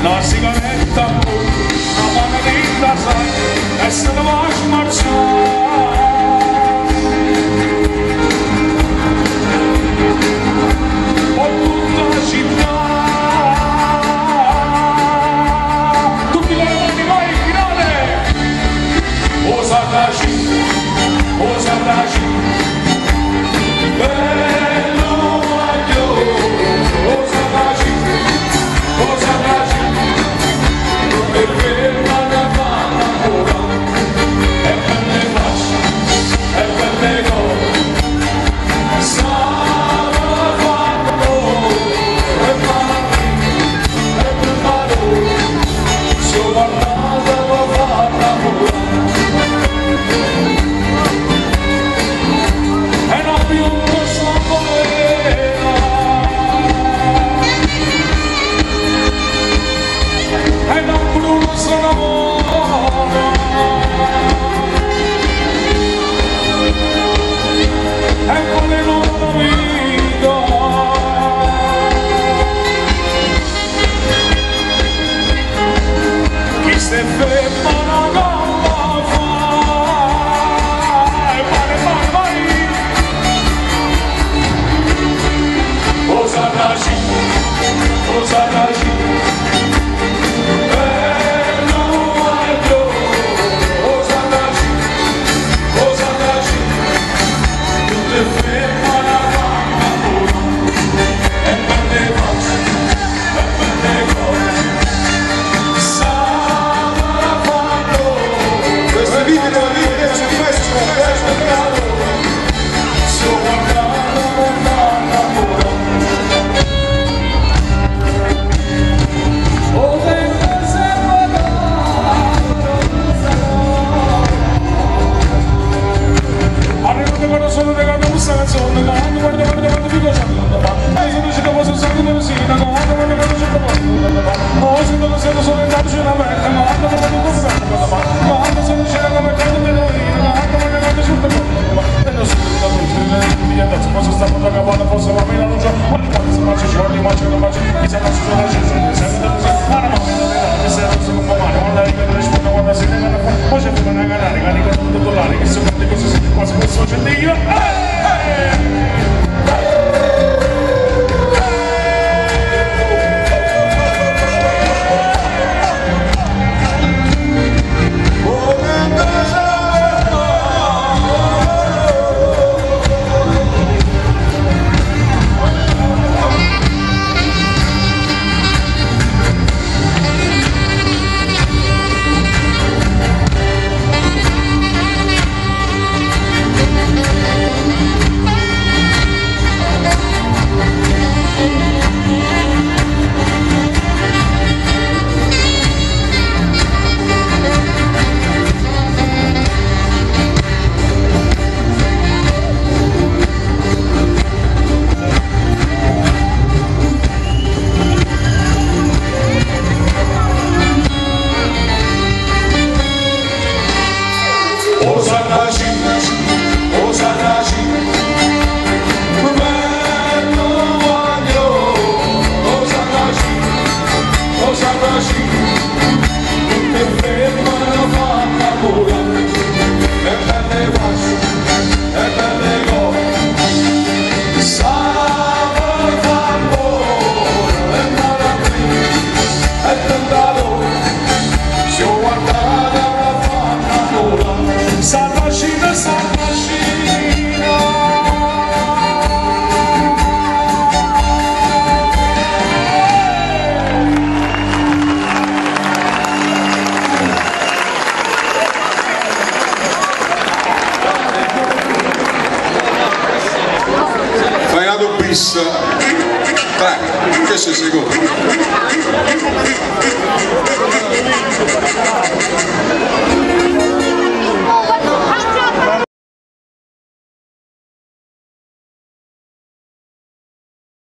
La sigaretta, la margarita, sai, e se ne va a marciare. Ho tutta la città, tutti con le mani, vai, finale! Osa taci, bello maglio, osa taci, e ferma da ancora, e belle facce, e belle cose, sarà fatto, e mani, e preparo, se guardate va fatta pure, e non più questa povera, e non più sono buona, e con le nuove vita, chi si ferma una gamba fa, e vai, cosa taci, bis. Tak, cieszę się go.